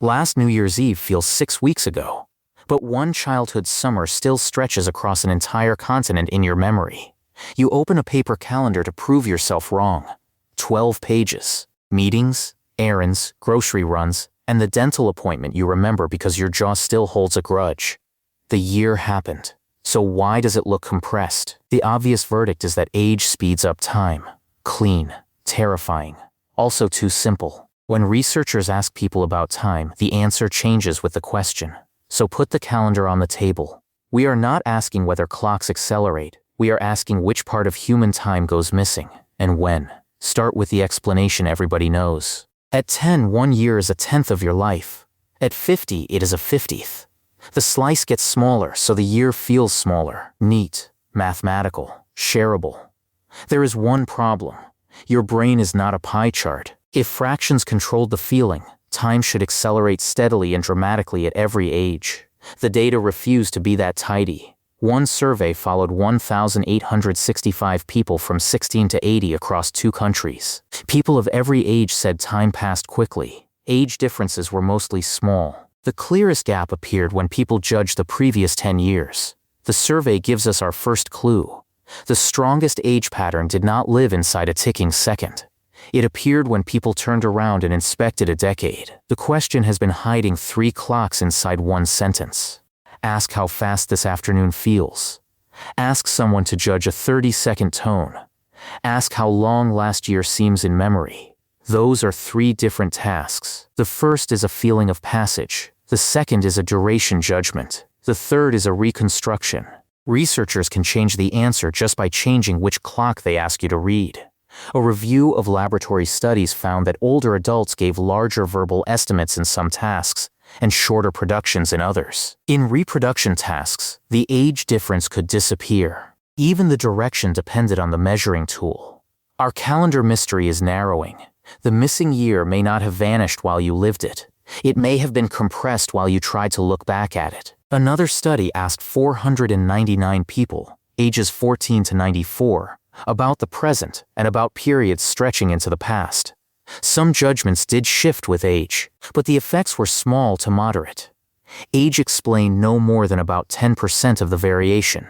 Last New Year's Eve feels 6 weeks ago, but one childhood summer still stretches across an entire continent in your memory. You open a paper calendar to prove yourself wrong. 12 pages. Meetings, errands, grocery runs, and the dental appointment you remember because your jaw still holds a grudge. The year happened. So why does it look compressed? The obvious verdict is that age speeds up time. Clean, terrifying, also too simple. When researchers ask people about time, the answer changes with the question. So put the calendar on the table. We are not asking whether clocks accelerate. We are asking which part of human time goes missing, and when. Start with the explanation everybody knows. At 10, 1 year is a tenth of your life. At 50, it is a 50th. The slice gets smaller, so the year feels smaller, neat, mathematical, shareable. There is one problem. Your brain is not a pie chart. If fractions controlled the feeling, time should accelerate steadily and dramatically at every age. The data refuse to be that tidy. One survey followed 1,865 people from 16 to 80 across 2 countries. People of every age said time passed quickly. Age differences were mostly small. The clearest gap appeared when people judged the previous 10 years. The survey gives us our first clue. The strongest age pattern did not live inside a ticking second. It appeared when people turned around and inspected a decade. The question has been hiding 3 clocks inside one sentence. Ask how fast this afternoon feels. Ask someone to judge a 30-second tone. Ask how long last year seems in memory. Those are 3 different tasks. The first is a feeling of passage. The second is a duration judgment. The third is a reconstruction. Researchers can change the answer just by changing which clock they ask you to read. A review of laboratory studies found that older adults gave larger verbal estimates in some tasks and shorter productions in others. In reproduction tasks, the age difference could disappear. Even the direction depended on the measuring tool. Our calendar mystery is narrowing. The missing year may not have vanished while you lived it. It may have been compressed while you tried to look back at it. Another study asked 499 people, ages 14 to 94, about the present and about periods stretching into the past. Some judgments did shift with age, but the effects were small to moderate. Age explained no more than about 10% of the variation.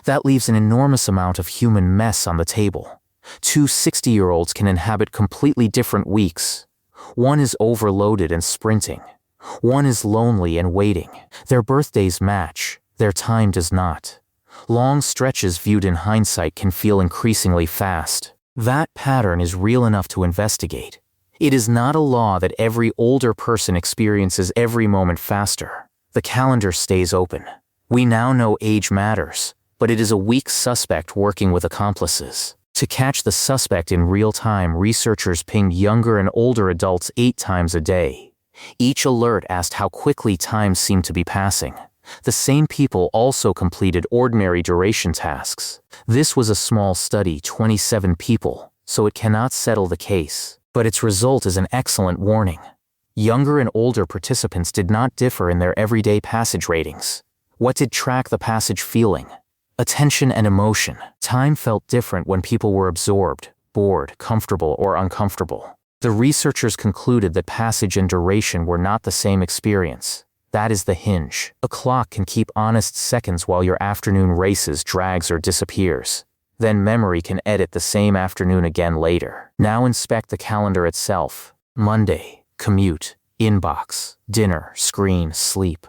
That leaves an enormous amount of human mess on the table. 2 60-year-olds can inhabit completely different weeks. One is overloaded and sprinting. One is lonely and waiting. Their birthdays match. Their time does not. Long stretches viewed in hindsight can feel increasingly fast. That pattern is real enough to investigate. It is not a law that every older person experiences every moment faster. The calendar stays open. We now know age matters, but it is a weak suspect working with accomplices. To catch the suspect in real time, researchers pinged younger and older adults 8 times a day. Each alert asked how quickly time seemed to be passing. The same people also completed ordinary duration tasks. This was a small study, 27 people, so it cannot settle the case. But its result is an excellent warning. Younger and older participants did not differ in their everyday passage ratings. What did track the passage feeling? Attention and emotion. Time felt different when people were absorbed, bored, comfortable, or uncomfortable. The researchers concluded that passage and duration were not the same experience. That is the hinge. A clock can keep honest seconds while your afternoon races, drags, or disappears. Then memory can edit the same afternoon again later. Now inspect the calendar itself. Monday, commute, inbox, dinner, screen, sleep.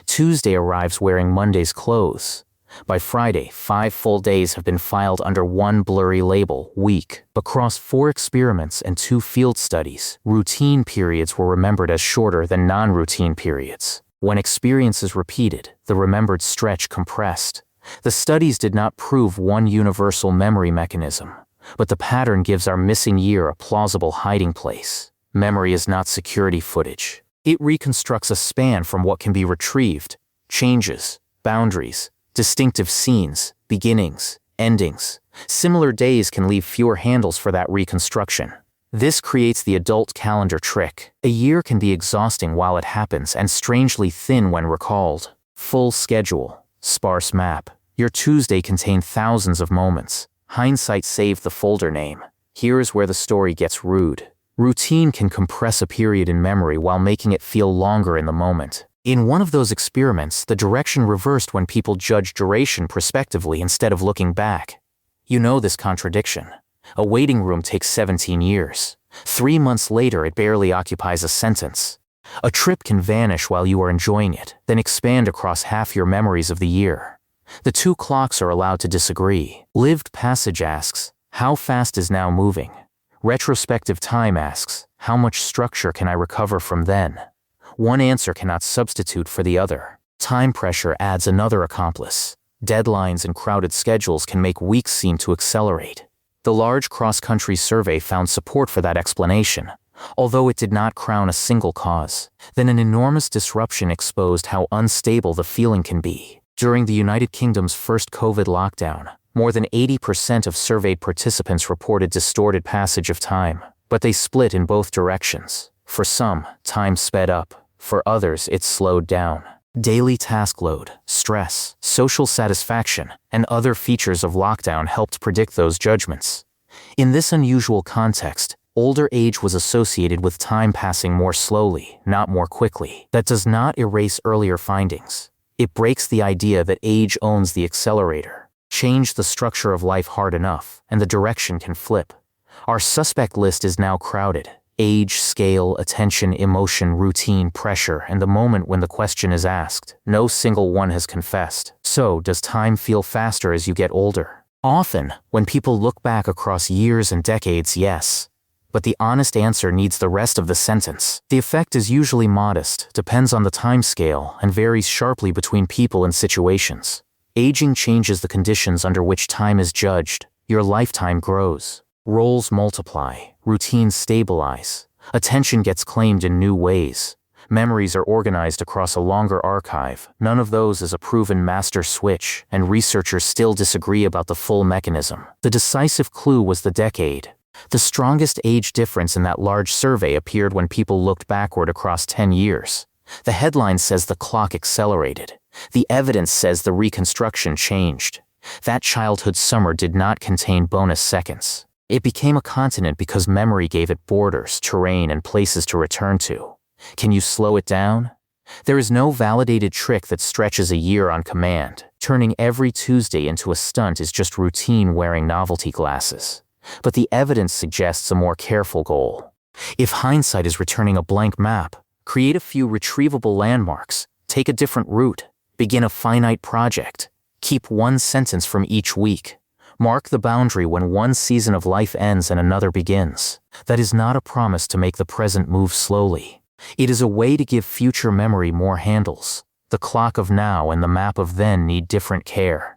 Tuesday arrives wearing Monday's clothes. By Friday, 5 full days have been filed under one blurry label, week. Across 4 experiments and 2 field studies, routine periods were remembered as shorter than non-routine periods. When experience is repeated, the remembered stretch compressed. The studies did not prove one universal memory mechanism, but the pattern gives our missing year a plausible hiding place. Memory is not security footage. It reconstructs a span from what can be retrieved, changes, boundaries, distinctive scenes, beginnings, endings. Similar days can leave fewer handles for that reconstruction. This creates the adult calendar trick. A year can be exhausting while it happens and strangely thin when recalled. Full schedule, sparse map. Your Tuesday contained thousands of moments. Hindsight saved the folder name. Here is where the story gets rude. Routine can compress a period in memory while making it feel longer in the moment. In one of those experiments, the direction reversed when people judged duration prospectively instead of looking back. You know this contradiction. A waiting room takes 17 years. 3 months later, it barely occupies a sentence. A trip can vanish while you are enjoying it, then expand across half your memories of the year. The two clocks are allowed to disagree. Lived passage asks, how fast is now moving? Retrospective time asks, how much structure can I recover from then? One answer cannot substitute for the other. Time pressure adds another accomplice. Deadlines and crowded schedules can make weeks seem to accelerate. The large cross-country survey found support for that explanation, although it did not crown a single cause. Then an enormous disruption exposed how unstable the feeling can be. During the United Kingdom's first COVID lockdown, more than 80% of surveyed participants reported distorted passage of time, but they split in both directions. For some, time sped up. For others, it slowed down. Daily task load, stress, social satisfaction, and other features of lockdown helped predict those judgments. In this unusual context, older age was associated with time passing more slowly, not more quickly. That does not erase earlier findings. It breaks the idea that age owns the accelerator. Change the structure of life hard enough, and the direction can flip. Our suspect list is now crowded. Age, scale, attention, emotion, routine, pressure, and the moment when the question is asked. No single one has confessed. So, does time feel faster as you get older? Often, when people look back across years and decades, yes. But the honest answer needs the rest of the sentence. The effect is usually modest, depends on the time scale, and varies sharply between people and situations. Aging changes the conditions under which time is judged. Your lifetime grows. Roles multiply, routines stabilize, attention gets claimed in new ways, memories are organized across a longer archive. None of those is a proven master switch, and researchers still disagree about the full mechanism. The decisive clue was the decade. The strongest age difference in that large survey appeared when people looked backward across 10 years. The headline says the clock accelerated. The evidence says the reconstruction changed. That childhood summer did not contain bonus seconds. It became a continent because memory gave it borders, terrain, and places to return to. Can you slow it down? There is no validated trick that stretches a year on command. Turning every Tuesday into a stunt is just routine wearing novelty glasses. But the evidence suggests a more careful goal. If hindsight is returning a blank map, create a few retrievable landmarks, take a different route, begin a finite project, keep one sentence from each week. Mark the boundary when one season of life ends and another begins. That is not a promise to make the present move slowly. It is a way to give future memory more handles. The clock of now and the map of then need different care.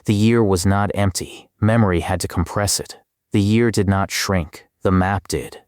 The year was not empty. Memory had to compress it. The year did not shrink. The map did.